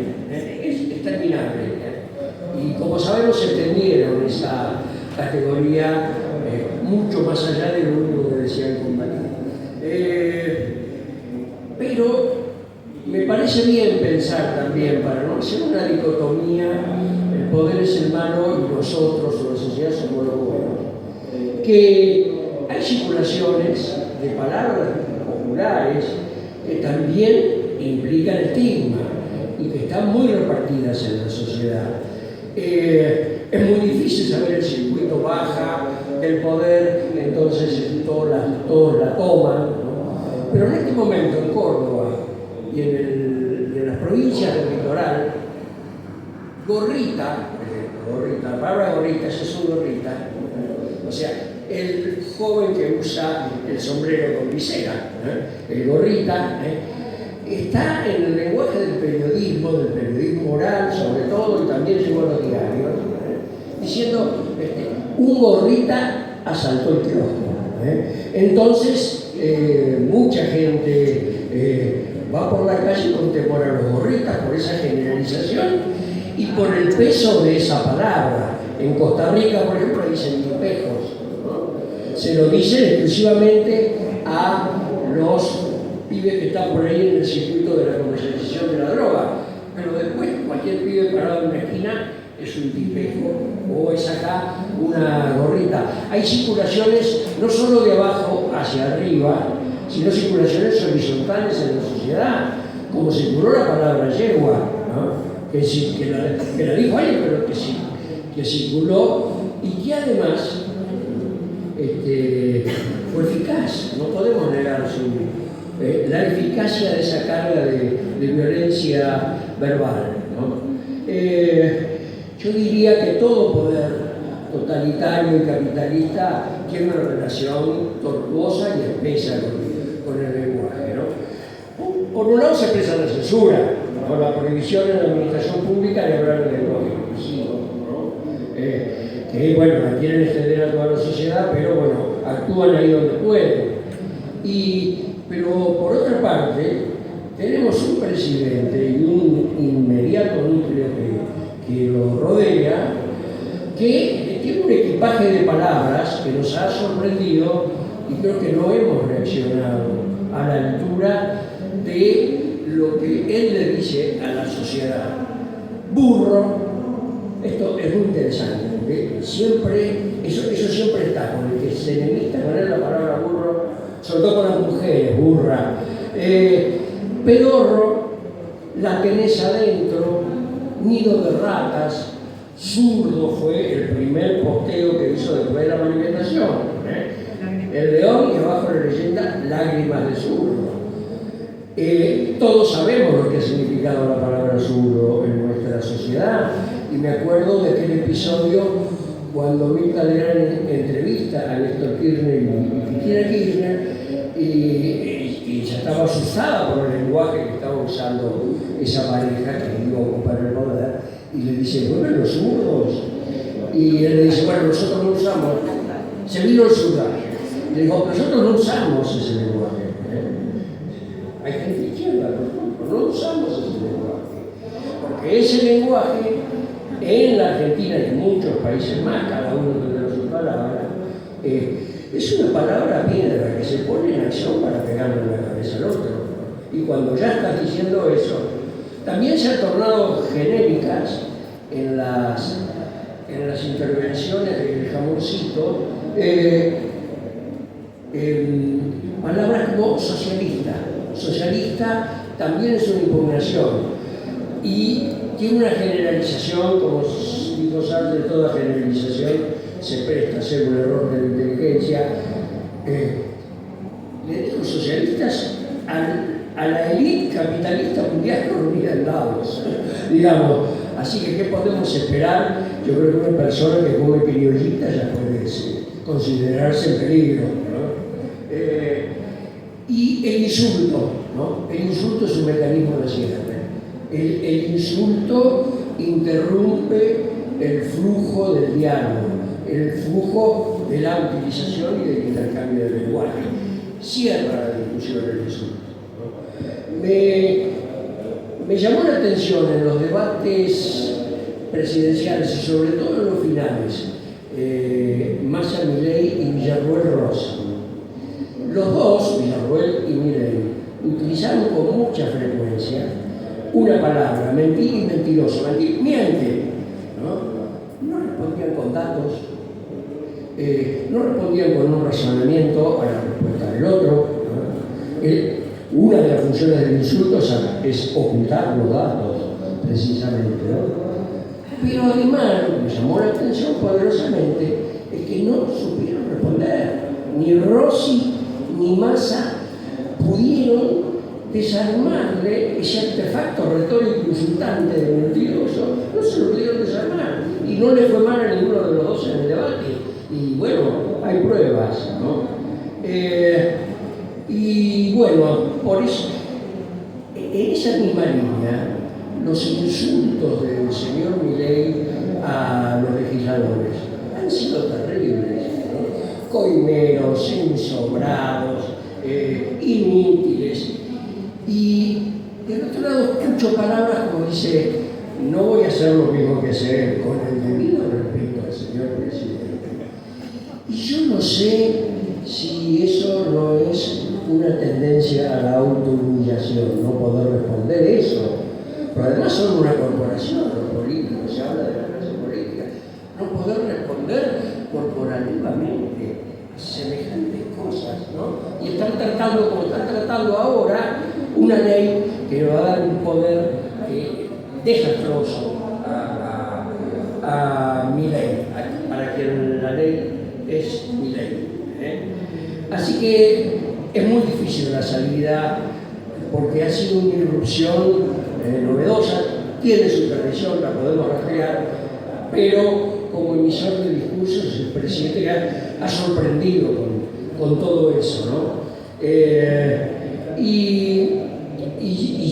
Es exterminable. Y como sabemos, se extendieron esa categoría mucho más allá de lo único que decían combatir. Pero me parece bien pensar también, para no hacer una dicotomía, el poder es el malo y nosotros o la sociedad somos los buenos, que hay circulaciones de palabras populares que también implican estigma y que están muy repartidas en la sociedad. Es muy difícil saber el circuito baja del poder, entonces todos la toman, ¿no? Pero en este momento en Córdoba y en las provincias del litoral, gorrita, la palabra gorrita, yo soy gorrita, o sea, el joven que usa el sombrero con visera, el gorrita, está en el lenguaje del periodismo oral sobre todo, y también llegó a los diarios, diciendo, un gorrita asaltó el kiosco. Entonces, mucha gente va por la calle con temor a los gorritas por esa generalización y por el peso de esa palabra. En Costa Rica, por ejemplo, dicen tipejos, ¿no? Se lo dicen exclusivamente a los pibes que están por ahí en el circuito de la comercialización de la droga, pero después cualquier pibe parado en una esquina es un tipejo o es acá una gorrita. Hay circulaciones no solo de abajo hacia arriba, sino circulaciones horizontales en la sociedad, como circuló la palabra yegua, ¿no? que la dijo alguien, pero que circuló y que además fue eficaz. No podemos negar la eficacia de esa carga de violencia verbal, ¿no? Yo diría que todo poder totalitario y capitalista tiene una relación tortuosa y espesa con el lenguaje, ¿no? Por un lado se expresa la censura, con la prohibición en la administración pública de hablar el lenguaje inclusivo, ¿no? Que bueno, la quieren extender a toda la sociedad, pero bueno, actúan ahí donde pueden. Pero por otra parte, tenemos un presidente y un inmediato núcleo que lo rodea, que tiene un equipaje de palabras que nos ha sorprendido y creo que no hemos reaccionado a la altura de lo que él le dice a la sociedad. Burro, esto es muy interesante, porque eso siempre está, con el que se enemista con él la palabra burro, sobre todo con las mujeres, burra. Pedorro, la tenés adentro, nido de ratas, zurdo fue el primer posteo que hizo después de la manifestación. El león y abajo la leyenda lágrimas de zurdo. Todos sabemos lo que ha significado la palabra zurdo en nuestra sociedad y me acuerdo de aquel episodio cuando Mirta Legrand entrevista a Néstor Kirchner y Cristina Kirchner y ya estaba asustada por el lenguaje que estaba usando esa pareja que iba a ocupar el poder y le dice, bueno, los zurdos. Y él le dice, bueno, nosotros no usamos, se vino el surdaje. Le digo, nosotros no usamos ese lenguaje. Hay gente izquierda, no usamos ese lenguaje. Porque ese lenguaje, en la Argentina y en muchos países más, cada uno tendrá su palabra, es una palabra piedra que se pone en acción para pegarle en la cabeza al otro. Y cuando ya estás diciendo eso, también se han tornado genéricas en las intervenciones del jamoncito, palabras como socialista. Socialista también es una impugnación y tiene una generalización, como dijo Sartre, toda generalización se presta a ser un error de la inteligencia. Le digo socialistas a la élite capitalista mundial reunida en Davos, digamos. Así que, ¿qué podemos esperar? Yo creo que una persona que come criollita ya puede considerarse en peligro, ¿no? Y el insulto, ¿no? El insulto es un mecanismo de cierre. El insulto interrumpe el flujo del diálogo, el flujo de la utilización y del intercambio del lenguaje. Cierra la discusión el insulto, ¿no? Me llamó la atención en los debates presidenciales y sobre todo en los finales, Massa Milei y Villarruel Rosa. Los dos, Villarruel y Milei, utilizaron con mucha frecuencia una palabra, mentir y mentiroso. Miente, ¿no? No respondían con datos, no respondían con un razonamiento a la respuesta del otro, ¿no? Una de las funciones del insulto es ocultar los datos, precisamente, ¿no? Pero además, lo que me llamó la atención poderosamente es que no supieron responder. Ni Rossi ni Massa pudieron desarmarle ese artefacto retórico insultante de mentiroso. No se lo pudieron desarmar. Y no le fue mal a ninguno de los dos en el debate. Y bueno, hay pruebas, ¿no? Y bueno, por eso, en esa misma línea, los insultos del señor Milei a los legisladores han sido terribles, ¿no? Coimeros, ensobrados, inútiles. Y del otro lado escucho palabras como dice, no voy a hacer lo mismo que hacer con el debido respeto al señor presidente. Y yo no sé si eso no es una tendencia a la autohumillación, no poder responder eso. Pero además son una corporación, los políticos, se habla de la clase política, no poder responder corporativamente a semejantes cosas, ¿no? Y están tratando, como están tratando ahora, una ley que va a dar un poder desastroso a Milei, para quien la ley es Milei, Así que es muy difícil la salida porque ha sido una irrupción novedosa, tiene su tradición, la podemos rastrear, pero como emisor de discursos el presidente ha sorprendido con todo eso, ¿no? Y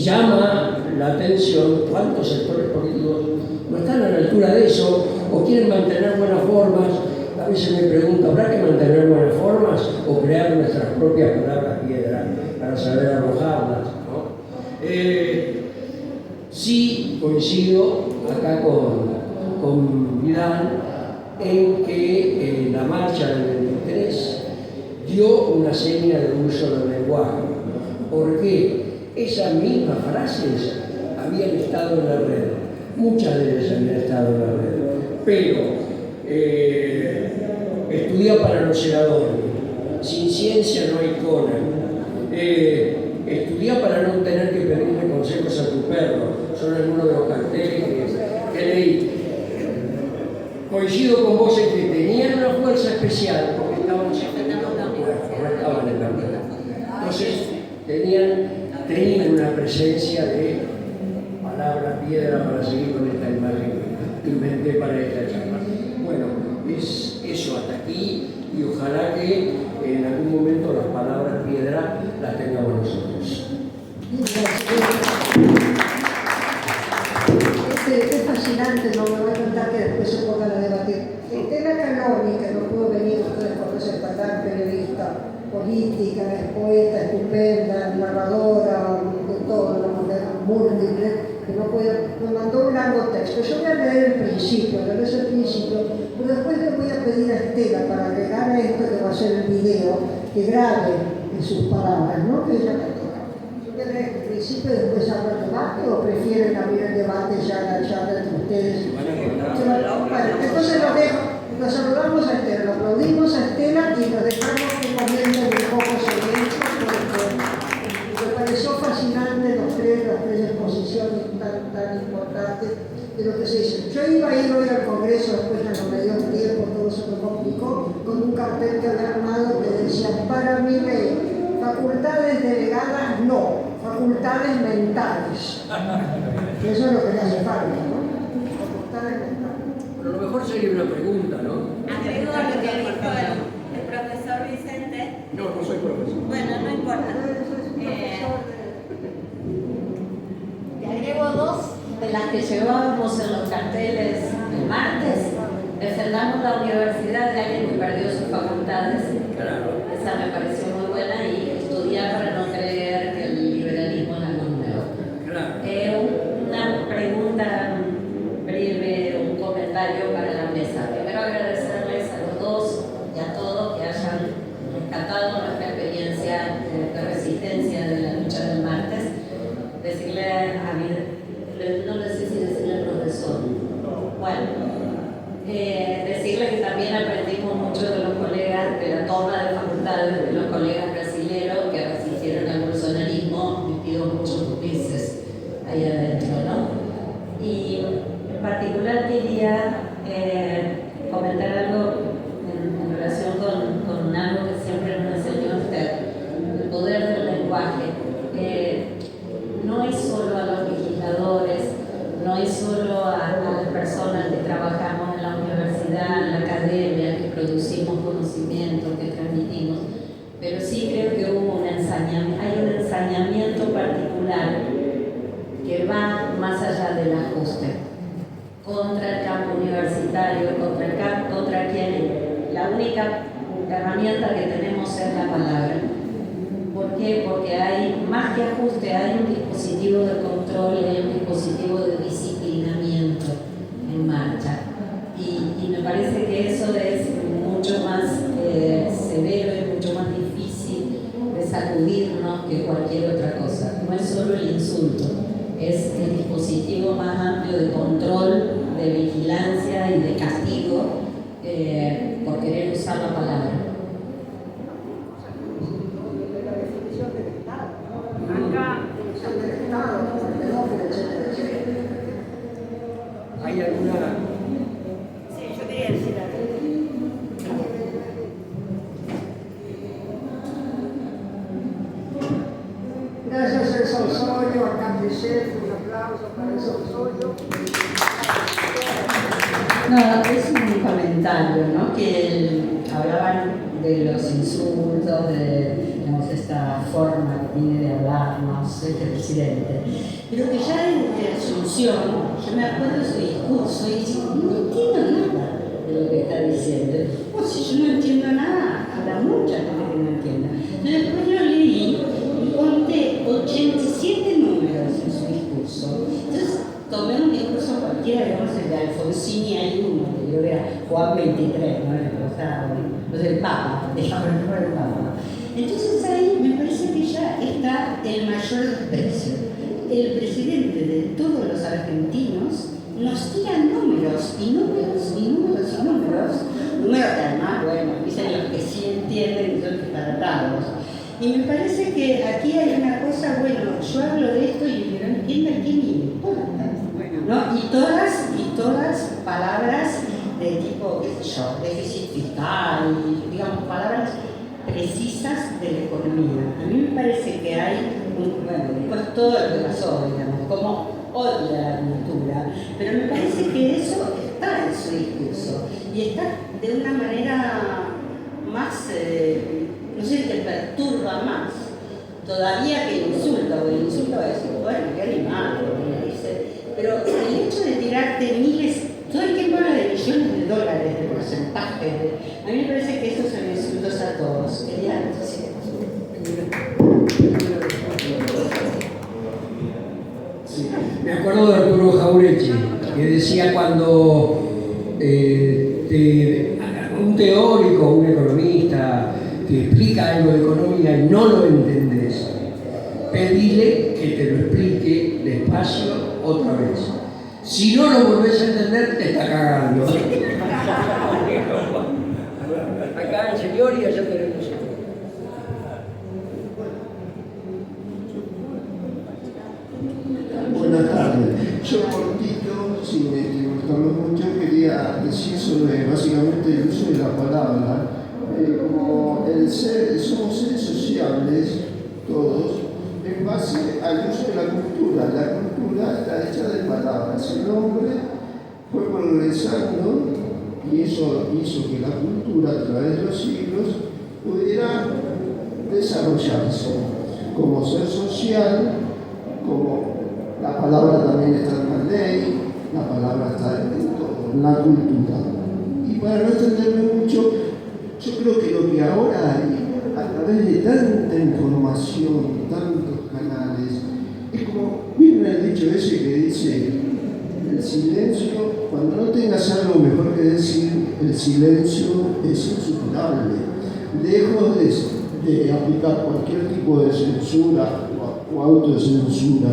llama la atención cuántos sectores políticos no están a la altura de eso o quieren mantener buenas formas. A veces me pregunto, ¿habrá que mantener buenas formas o crear nuestras propias palabras piedra para saber arrojarlas, ¿no? Sí coincido acá con Vidal en que la marcha del 23 dio una seña de uso del lenguaje, porque esas mismas frases habían estado en la red, muchas de ellas habían estado en la red, pero estudia para los senadores, sin ciencia no hay Conan, estudia para no tener que pedirle consejos a tu perro, son algunos de los carteles que leí. Coincido con vos en que tenían una fuerza especial porque estaban siempre en los acuerdos, no estaban en la vida. Entonces tenían una presencia de palabra piedra para seguir con esta imagen que inventé para esta charla. Bueno, es eso hasta aquí y ojalá que en algún momento las palabras piedra las tengamos nosotros. Es fascinante, no me voy a contar que después se pongan a debatir. Estela Canoni, que no pudo venir, ustedes conocen, tan periodista, política, es poeta, estupenda, narradora, de todo, una mujer múltiple, que no puede, me mandó un largo texto. Yo voy a leer el principio, pero es el principio, pero después le voy a pedir a Estela para agregar a esto que va a ser el video, que grabe en sus palabras, ¿no? Que ella me toca. Yo voy a leer el principio y después abro el debate, o prefieren abrir el debate ya la charla entre ustedes. Bueno, entonces lo dejo, nos saludamos a Estela, lo aplaudimos a Estela y nos dejamos un momento de poco silencio porque me pareció fascinante las tres exposiciones tan importantes de lo que se hizo. Yo iba a ir hoy al Congreso, después ya no me dio tiempo, todo se me complicó, con un cartel que había armado que decía, para mi ley, facultades delegadas no, facultades mentales. Eso es lo que le hace falta, ¿no? Facultades mentales. Pero a lo mejor sería una pregunta, ¿no? Agrego a lo que dijo el profesor Vicente. No soy profesor. Bueno, no importa. Y agrego dos de las que llevábamos en los carteles el martes. Defendamos la universidad de alguien que perdió sus facultades. Claro. Esa me pareció muy buena y estudiar para no creer que el liberalismo es algo nuevo. Claro. Una pregunta breve, un comentario para la mesa. Primero agradecerles a los dos y a todos que hayan rescatado nuestra experiencia de resistencia de la lucha del martes. Decirle a mí, no sé si decirle al profesor, bueno, decirle que también aprendimos mucho de los colegas, de la toma de facultades de los colegas brasileños que resistieron al bolsonarismo metidos muchos meses ahí adentro, ¿no? Y en particular quería comentar algo en relación con algo que siempre nos enseñó usted, el poder del lenguaje. No es solo a los legisladores, no es solo a las personas que trabajamos en la universidad, en la academia, que producimos conocimiento, que transmitimos, pero sí creo que hubo hay un ensañamiento particular que va más allá del ajuste, contra el campo universitario, contra quien la única herramienta que tenemos es la palabra. ¿Por qué? Porque hay más que ajuste, hay un dispositivo de control, hay un dispositivo de disciplinamiento en marcha. Y me parece que eso es mucho más severo y mucho más difícil de sacudirnos que cualquier otra cosa. No es solo el insulto, es el dispositivo más amplio de control, de vigilancia y de castigo por querer usar la palabra. ¿Hay alguna? Sí, yo quería decir algo. Gracias a Sausorio, a Campichef, un aplauso para el Sausorio. No, es un comentario, ¿no? Que hablaban de los insultos, de digamos, esta forma que tiene de hablarnos este presidente. Pero que ya en Asunción, yo me acuerdo de su discurso y digo, no entiendo nada de lo que está diciendo. O si yo no entiendo nada, habrá mucha gente que no entienda. Entonces después lo leí y conté 87 números tomé un discurso cualquiera, digamos el de Alfonsini, hay uno que yo era Juan 23, ¿no? El Papa, digamos el nombre del Papa. Entonces ahí me parece que ya está el mayor desprecio. El presidente de todos los argentinos nos tira números y números y números y números que además, bueno, dicen los que sí entienden y son disparatados. Y me parece que aquí hay una cosa, bueno, yo hablo de esto y el que no entienda, ¿qué me importa? ¿No? Y todas palabras de tipo, qué sé yo, déficit fiscal, digamos, palabras precisas de la economía. A mí me parece que hay, bueno, después todo lo que pasó, digamos, como odia la cultura, pero me parece que eso está en su discurso y está de una manera más, no sé, te perturba más todavía que el insulto, porque el insulto va a decir, bueno, qué animal, me dice, pero el hecho de tirarte miles, todo el tiempo habla de millones de dólares, de porcentajes, a mí me parece que esos son insultos a todos. Quería decir sí. Me acuerdo de Arturo Jauretche, que decía cuando un teórico, un economista, te explica algo de economía y no lo entendés, pedile que te lo explique despacio otra vez. Si no lo volvés a entender, te está cagando. Acá en señor y allá tenemos. Buenas tardes. Yo cortito, sin equivocarme mucho, quería decir sobre básicamente el uso de la palabra. Como somos seres sociables, todos, en base al uso de la cultura. La cultura está hecha de palabras. El hombre fue progresando y eso hizo que la cultura a través de los siglos pudiera desarrollarse como ser social, como la palabra también está en la ley, la palabra está en todo, en la cultura. Y para no extenderme mucho, yo creo que lo que ahora hay, a través de tanta información, tantos canales, es como, miren el dicho ese que dice, el silencio, cuando no tengas algo mejor que decir, el silencio es insuperable. Lejos de aplicar cualquier tipo de censura o autocensura,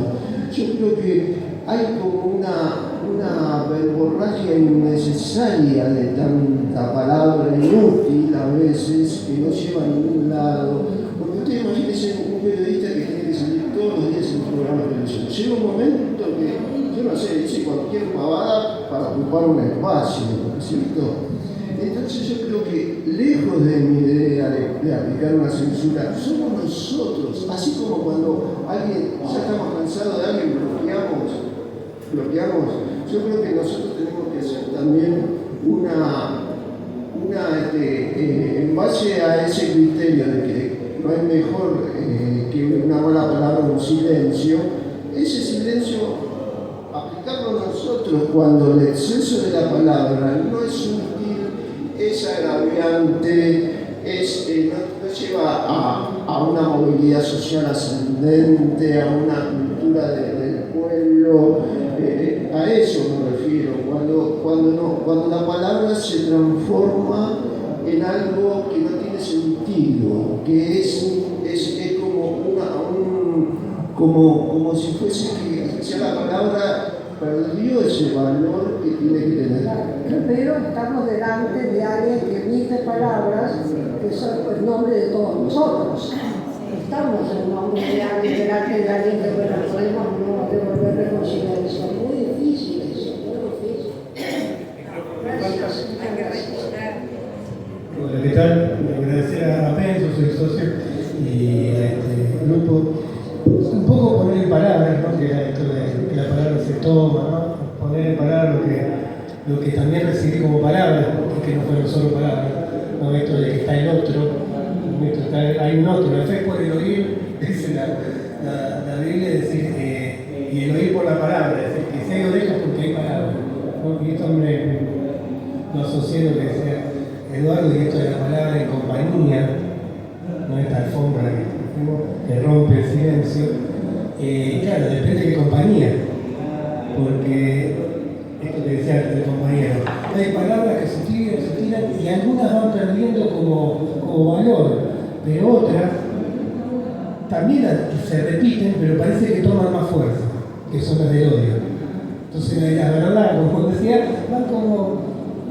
yo creo que hay como una verborragia innecesaria de tanta palabra inútil a veces que no lleva a ningún lado. Porque ustedes imagínense un periodista que tiene que salir todos los días en un programa de televisión. Llega un momento que, yo no sé, dice cualquier pavada para ocupar un espacio, ¿cierto? Entonces yo creo que lejos de mi idea de aplicar una censura, somos nosotros, así como cuando alguien, ya estamos cansados de alguien, bloqueamos, yo creo que nosotros tenemos que hacer también en base a ese criterio de que no es mejor que una mala palabra o un silencio, ese silencio aplicarlo nosotros cuando el exceso de la palabra no es sutil, es agraviante, no lleva a una movilidad social ascendente, a una cultura del pueblo, a eso me refiero, cuando la palabra se transforma en algo que no tiene sentido, que es como si fuese que ya la palabra perdió ese valor que tiene que tener. Pero estamos delante de alguien que emite palabras que son el nombre de todos nosotros. Estamos en nombre de alguien, delante de alguien que podemos no devolverle con silencio. Muy difícil eso, muy difícil. Gracias. Hola, ¿qué tal? Agradecer a Penso, soy socio, y a este grupo. Un poco poner en palabras, ¿no? Que la palabra se toma, ¿no? Poner en palabras lo que también recibí como palabras, que no fueron solo palabras, ¿no? Esto de que está el otro, hay un otro, la fe por el oír, dice la Biblia, es decir, y el oír por la palabra, es decir, que si hay orejas porque hay palabras, ¿no? Y esto lo asocié a lo que decía Eduardo, y esto de la palabra en compañía, no esta alfombra que rompe el silencio, claro, depende de qué compañía, porque esto que decía el compañero, hay palabras que se tiran y algunas van perdiendo como valor, pero otras también se repiten, pero parece que toman más fuerza, que son las del odio. Entonces la verdad, como decía, van como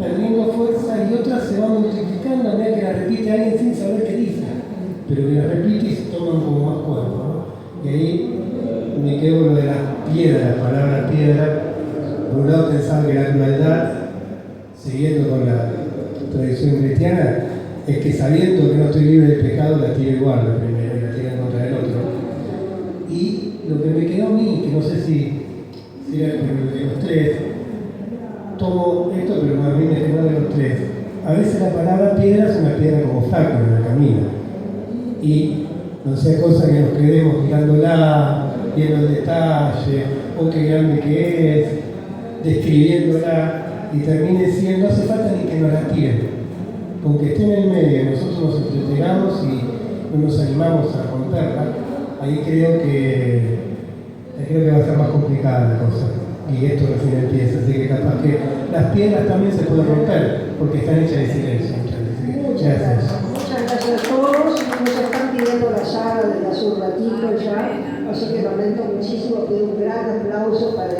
perdiendo fuerza y otras se van multiplicando a medida que la repite alguien sin saber qué dice, pero que la repite y se toman como más cuerpo, ¿no? Y ahí me quedo lo de las piedras, las palabras piedra. Por un lado pensaba que la crueldad, siguiendo con la tradición cristiana, es que sabiendo que no estoy libre del pecado, la tiro igual la primera y la tiro en contra del otro. Y lo que me quedó a mí, que no sé si era de los tres, tomo esto, pero a mí me quedó de los tres. A veces la palabra piedra es una piedra como obstáculo en el camino. Y no sea cosa que nos quedemos mirándola, viendo el detalle, o qué grande que es, describiéndola, y termine siendo, no hace falta ni que nos la tiren. Con que esté en el medio, nosotros nos entretengamos y no nos animamos a romperla, ahí creo que va a ser más complicada la cosa. Y esto recién empieza, así que capaz que las piedras también se pueden romper, porque están hechas de silencio. Muchas gracias. Muchas gracias a todos. Nos están pidiendo la sala de la ratito ya, así que lamento muchísimo, pido un gran aplauso para